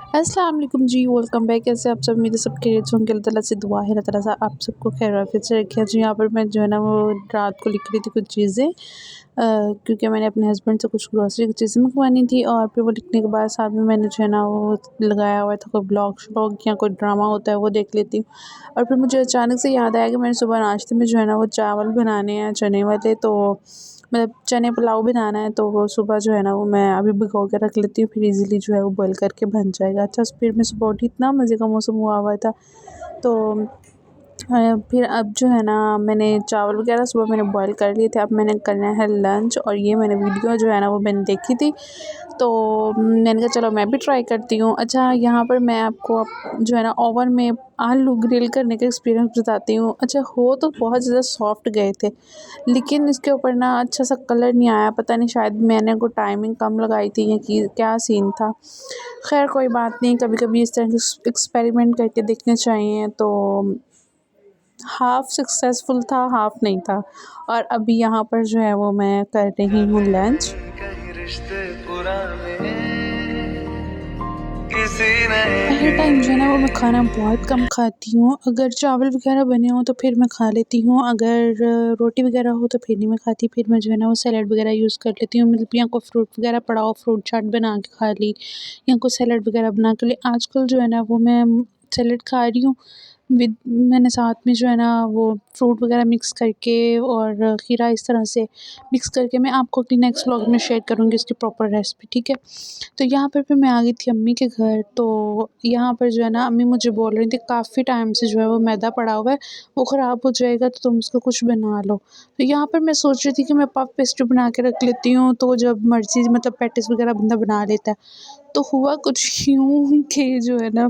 अस्सलाम वालेकुम जी, welcome back. कैसे आप सब? मेरे सब खैरियत से होंगे। अल्लाह ताला से दुआ है अल्लाह ताला सा आप सबको खैर आफियत से रखे। जी यहाँ पर मैं जो है ना वो रात को लिख रही थी कुछ चीज़ें, क्योंकि मैंने अपने हस्बैंड से कुछ ग्रॉसरी की चीज़ें मंगवानी थी और फिर वो लिखने के बाद साथ में मैंने जो है ना वो लगाया हुआ था कोई ब्लॉग श्लॉग या कोई ड्रामा होता है वो देख लेती हूँ। और फिर मुझे अचानक से याद आया कि मैंने सुबह नाश्ते में जो है ना वो चावल बनाने हैं चने वाले, तो मतलब चने पुलाव बनाना है, तो वो सुबह जो है ना वो मैं अभी भिगो के रख लेती हूँ, फिर इजीली जो है वो बॉईल करके बन जाएगा। अच्छा, फिर मैं सुबह उठी, इतना मज़े का मौसम हुआ हुआ था, तो फिर अब जो है ना मैंने चावल वगैरह सुबह मैंने बॉईल कर लिए थे। अब मैंने करना है लंच, और ये मैंने वीडियो जो है ना वो मैंने देखी थी, तो मैंने कहा चलो मैं भी ट्राई करती हूँ। अच्छा, यहाँ पर मैं आपको जो है ना ओवन में आलू ग्रिल करने का एक्सपीरियंस बताती हूँ। अच्छा, हो तो बहुत ज़्यादा सॉफ्ट गए थे, लेकिन इसके ऊपर ना अच्छा सा कलर नहीं आया। पता नहीं, शायद मैंने को टाइमिंग कम लगाई थी या कि क्या सीन था। खैर कोई बात नहीं, कभी कभी इस तरह के एक्सपेरिमेंट करके देखने चाहिए। तो हाफ़ सक्सेसफुल था, हाफ़ नहीं था। और अभी यहाँ पर जो है वो मैं कर रही हूँ लंच। कहीं रिश्ते पुराने किसी ने पहले टाइम जो है ना वो मैं खाना बहुत कम खाती हूँ। अगर चावल वगैरह बने हों तो फिर मैं खा लेती हूँ, अगर रोटी वगैरह हो तो फिर नहीं मैं खाती। फिर मैं जो है ना वो सैलेड वगैरह यूज़ कर लेती हूँ, मतलब या कोई फ्रूट वगैरह पड़ा हो, फ्रूट चाट बना के खा ली या कोई सैलेड वगैरह बना के ली। आजकल जो है ना वो मैं सैलेड खा रही हूँ विद, मैंने साथ में जो है ना वो फ्रूट वगैरह मिक्स करके और खीरा इस तरह से मिक्स करके मैं आपको अपनी नेक्स्ट व्लॉग में शेयर करूँगी इसकी प्रॉपर रेसिपी, ठीक है। तो यहाँ पर फिर मैं आ गई थी अम्मी के घर, तो यहाँ पर जो है ना अम्मी मुझे बोल रही थी काफ़ी टाइम से जो है वो मैदा पड़ा हुआ है, वो ख़राब हो जाएगा तो तुम उसका कुछ बना लो। तो यहाँ पर मैं सोच रही थी कि मैं पफ पेस्ट्री बना के रख लेती हूँ, तो जब मर्ज़ी मतलब पैटीज़ वगैरह बंदा बना लेता है। तो हुआ कुछ यूँ कि जो है ना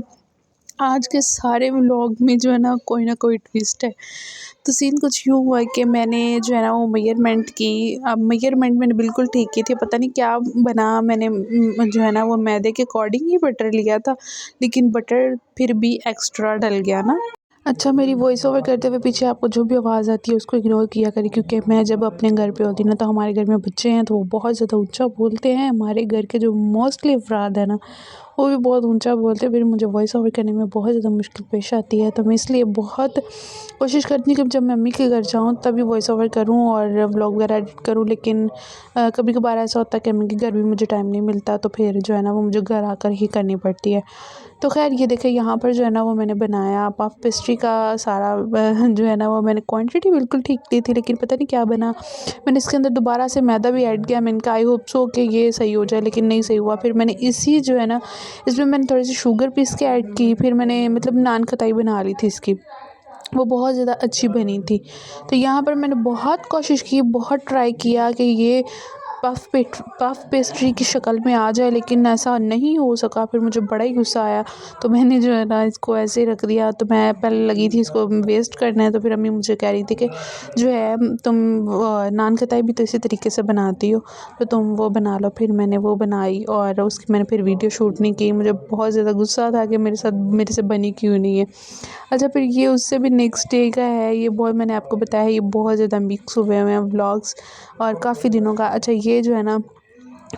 आज के सारे व्लॉग में जो है ना कोई ट्विस्ट है। तो सीन कुछ यूँ हुआ कि मैंने जो है ना वो मेजरमेंट की, अब मेजरमेंट मैंने बिल्कुल ठीक की थी, पता नहीं क्या बना, मैंने जो है ना वो मैदे के अकॉर्डिंग ही बटर लिया था, लेकिन बटर फिर भी एक्स्ट्रा डल गया ना। अच्छा, मेरी वॉइस ओवर करते हुए पीछे आपको जो भी आवाज़ आती है उसको इग्नोर किया करें, क्योंकि मैं जब अपने घर पे होती ना तो हमारे घर में बच्चे हैं तो वो बहुत ज़्यादा ऊंचा बोलते हैं। हमारे घर के जो मोस्टली अफराद है ना वो भी बहुत ऊंचा बोलते हैं, फिर मुझे वॉइस ओवर करने में बहुत ज़्यादा मुश्किल पेश आती है। तो मैं इसलिए बहुत कोशिश करती हूँ कि जब मैं मम्मी के घर जाऊँ तभी वॉइस ओवर करूँ और व्लॉग वगैरह एडिट करूँ, लेकिन कभी कभार ऐसा होता है कि मम्मी के घर भी मुझे टाइम नहीं मिलता, तो फिर जो है ना वो मुझे घर आकर ही करनी पड़ती है। तो खैर ये देखें, यहाँ पर जो है ना वो मैंने बनाया पफ पेस्ट्री का सारा जो है ना वो मैंने क्वांटिटी बिल्कुल ठीक ली थी, लेकिन पता नहीं क्या बना, मैंने इसके अंदर दोबारा से मैदा भी ऐड किया। मैंने कहा आई होप सो कि ये सही हो जाए, लेकिन नहीं सही हुआ। फिर मैंने इसी जो है ना इसमें मैंने थोड़ी सी शुगर पीस के ऐड की, फिर मैंने मतलब नान खटाई बना ली थी इसकी, वो बहुत ज़्यादा अच्छी बनी थी। तो यहाँ पर मैंने बहुत कोशिश की, बहुत ट्राई किया कि ये पफ पेस्ट्री की शक्ल में आ जाए, लेकिन ऐसा नहीं हो सका। फिर मुझे बड़ा ही गुस्सा आया, तो मैंने जो है ना इसको ऐसे ही रख दिया। तो मैं पहले लगी थी इसको वेस्ट करना है, तो फिर अम्मी मुझे कह रही थी कि जो है तुम नान खटाई भी तो इसी तरीके से बनाती हो, तो तुम वो बना लो। फिर मैंने वो बनाई और उसकी मैंने फिर वीडियो शूट नहीं की। मुझे बहुत ज़्यादा गुस्सा था कि मेरे से बनी क्यों नहीं है। अच्छा, फिर ये उससे भी नेक्स्ट डे का है, ये बहुत मैंने आपको बताया ये बहुत ज़्यादा मिक्स हुए हैं व्लॉग्स और काफ़ी दिनों का। अच्छा, ये जो है ना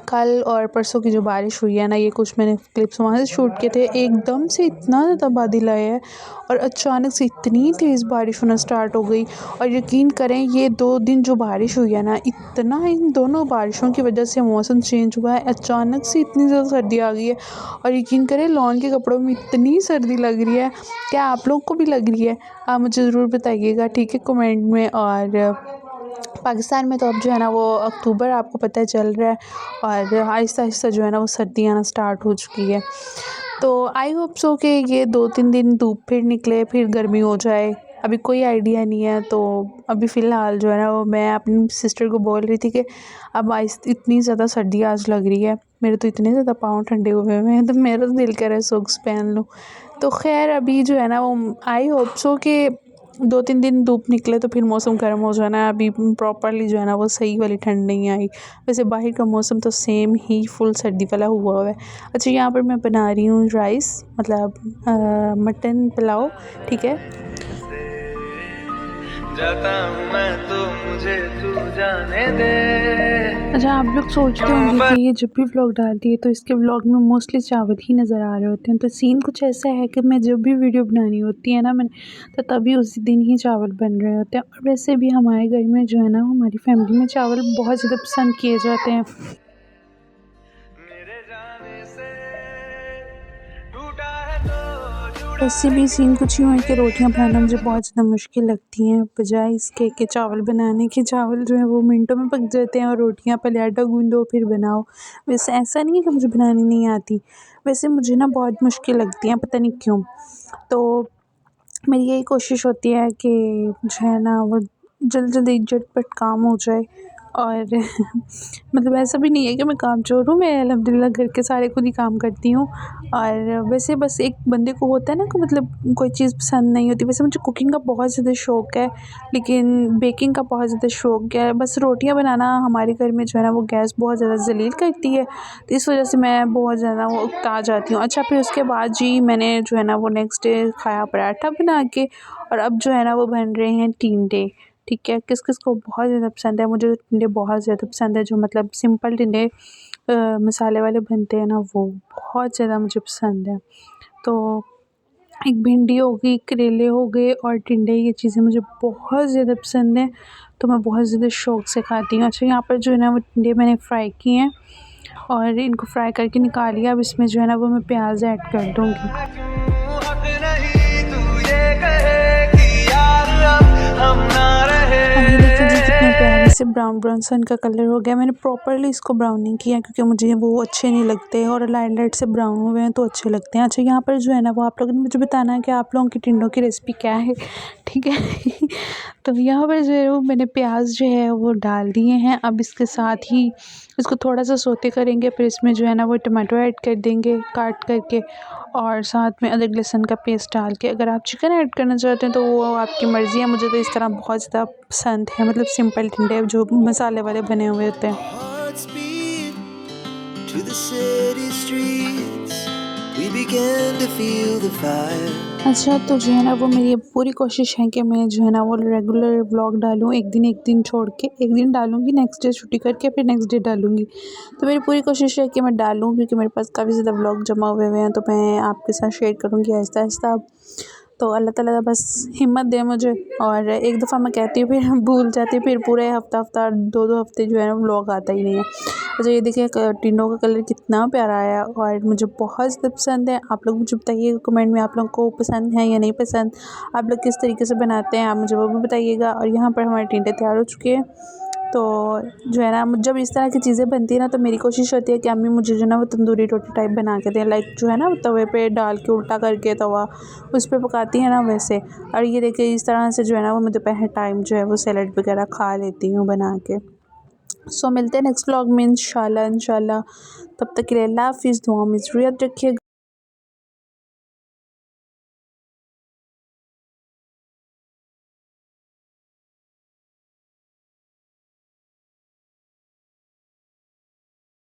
कल और परसों की जो बारिश हुई है ना, ये कुछ मैंने क्लिप्स वहाँ से शूट किए थे। एकदम से इतना ज़्यादा बादल आया है और अचानक से इतनी तेज़ बारिश होना स्टार्ट हो गई, और यकीन करें ये 2 दिन जो बारिश हुई है ना, इतना इन दोनों बारिशों की वजह से मौसम चेंज हुआ है। अचानक से इतनी ज़्यादा सर्दी आ गई है, और यकीन करें लॉन के कपड़ों में इतनी सर्दी लग रही है। क्या आप लोग को भी लग रही है? आप मुझे ज़रूर बताइएगा, ठीक है, कमेंट में। और पाकिस्तान में तो अब जो है ना वो अक्टूबर आपको पता है चल रहा है, और आहिस्ता आहिस्ता जो है ना वो सर्दी आना स्टार्ट हो चुकी है। तो आई होप सो कि ये 2-3 दिन धूप फिर निकले, फिर गर्मी हो जाए। अभी कोई आइडिया नहीं है। तो अभी फ़िलहाल जो है ना वो मैं अपनी सिस्टर को बोल रही थी कि अब इतनी ज़्यादा सर्दी आज लग रही है, मेरे तो इतने ज़्यादा पाँव ठंडे हुए हैं, तो मेरा तो दिल करे सॉक्स पहन लूँ। तो खैर अभी जो है ना वो आई होप सो कि 2-3 दिन धूप निकले तो फिर मौसम गर्म हो जाना है। अभी प्रॉपरली जो है ना वो सही वाली ठंड नहीं आई। वैसे बाहर का मौसम तो सेम ही फुल सर्दी वाला हुआ है। अच्छा, यहाँ पर मैं बना रही हूँ राइस, मतलब मटन पुलाव, ठीक है। जाता हूँ मैं तो मुझे तू जाने दे। अच्छा, आप लोग सोचते होंगे कि ये जब भी व्लॉग डालती है तो इसके व्लॉग में मोस्टली चावल ही नज़र आ रहे होते हैं। तो सीन कुछ ऐसा है कि मैं जब भी वीडियो बनानी होती है ना मैंने, तो तभी उसी दिन ही चावल बन रहे होते हैं। और वैसे भी हमारे घर में जो है ना, हमारी फैमिली में चावल बहुत ज़्यादा पसंद किए जाते हैं। मेरे जाने से टूटा है तो जुड़ा वैसे भी सीन कुछ यूँ है कि रोटियां बनाना मुझे बहुत ज़्यादा मुश्किल लगती हैं, बजाय इसके कि चावल बनाने के। चावल जो है वो मिनटों में पक जाते हैं और रोटियां पहले आटा गूंदो फिर बनाओ। वैसे ऐसा नहीं है कि मुझे बनानी नहीं आती, वैसे मुझे ना बहुत मुश्किल लगती हैं, पता नहीं क्यों। तो मेरी यही कोशिश होती है कि जो है ना वो जल्दी झटपट काम हो जाए। और मतलब ऐसा भी नहीं है कि मैं कामचोर हूँ, मैं अल्हम्दुलिल्लाह घर के सारे खुद ही काम करती हूँ। और वैसे बस एक बंदे को होता है ना कि मतलब कोई चीज़ पसंद नहीं होती। वैसे मुझे कुकिंग का बहुत ज़्यादा शौक़ है, लेकिन बेकिंग का बहुत ज़्यादा शौक़ है। बस रोटियां बनाना हमारे घर में जो है ना वो गैस बहुत ज़्यादा ज़लील करती है, तो इस वजह से मैं बहुत ज़्यादा वो उकता जाती हूँ। अच्छा, फिर उसके बाद जी मैंने जो है ना वो नेक्स्ट डे खाया पराठा बना के, और अब जो है ना वो बन रहे हैं टिंडे। ठीक है, किस किस को बहुत ज़्यादा पसंद है, मुझे तो टिंडे बहुत ज़्यादा पसंद है। जो मतलब सिंपल टिंडे मसाले वाले बनते हैं ना, वो बहुत ज़्यादा मुझे पसंद है। तो एक भिंडी हो गई, करेले हो गए और टिंडे, ये चीज़ें मुझे बहुत ज़्यादा पसंद हैं, तो मैं बहुत ज़्यादा शौक़ से खाती हूँ। अच्छा, यहाँ पर जो है ना वो टिंडे मैंने फ्राई किए हैं और इनको फ्राई करके निकाल लिया। अब इसमें जो है ना वो मैं प्याज ऐड कर दूँगी। है क्यों हक नहीं तू ये कहे कि यार अब हम ना रहे। और ये देखिए जी कितने प्यारे से ब्राउन ब्राउन सा इनका कलर हो गया। मैंने प्रॉपरली इसको ब्राउन नहीं किया क्योंकि मुझे वो अच्छे नहीं लगते, और लाइट से ब्राउन हुए हैं तो अच्छे लगते हैं। अच्छा, यहाँ पर जो है ना वो आप लोगों ने मुझे बताना है कि आप लोगों की टिंडों की रेसिपी क्या है, ठीक है। तो यहाँ पर जो है वो मैंने प्याज जो है वो डाल दिए हैं। अब इसके साथ ही इसको थोड़ा सा सोते करेंगे, फिर इसमें जो है ना वो टमाटो ऐड कर देंगे काट करके, और साथ में अदरक लहसुन का पेस्ट डाल के। अगर आप चिकन ऐड करना चाहते हैं तो वो आपकी मर्ज़ी है। मुझे तो इस तरह बहुत ज़्यादा पसंद है, मतलब सिंपल टिंडे जो मसाले वाले बने हुए होते हैं। Hearts beat to the city streets. We began to feel the fire. अच्छा, तो जो है ना वो मेरी अब पूरी कोशिश है कि मैं जो है ना वो रेगुलर व्लॉग डालूँ, एक दिन छोड़ के एक दिन डालूँगी, नेक्स्ट डे छुट्टी करके फिर नेक्स्ट डे डालूँगी। तो मेरी पूरी कोशिश है कि मैं डालूँ, क्योंकि मेरे पास काफ़ी ज़्यादा व्लॉग जमा हुए हैं, तो मैं आपके साथ शेयर करूँगी आहिस्ता-आहिस्ता। तो अल्लाह ताला बस हिम्मत दे मुझे। और एक दफ़ा मैं कहती हूँ फिर भूल जाती हूँ, फिर पूरे हफ़्ता 2-2 हफ़्ते जो है ना व्लॉग आता ही नहीं है। अच्छा, ये देखिए टिंडों का कलर कितना प्यारा आया और मुझे बहुत ज़्यादा पसंद है। आप लोग मुझे बताइएगा कमेंट में आप लोगों को पसंद है या नहीं पसंद, आप लोग किस तरीके से बनाते हैं, आप मुझे वो भी बताइएगा। और यहाँ पर हमारे टिंडे तैयार हो चुके हैं। तो जो है ना जब इस तरह की चीज़ें बनती है ना, तो मेरी कोशिश होती है कि अम्मी मुझे जो है ना वो तंदूरी रोटी टाइप बना के दें, लाइक जो है ना तवे पे डाल के उल्टा करके तवा उस पर पकाती है ना वैसे। और ये देखिए इस तरह से जो है ना वो मैं दोपहर टाइम जो है वो सैलेड वगैरह खा लेती हूँ बना के। सो मिलते हैं नेक्स्ट व्लॉग में इंशाल्लाह। तब तक के लिए अल्लाह हाफ़िज़, दुआ में ज़रूर याद रखिएगा।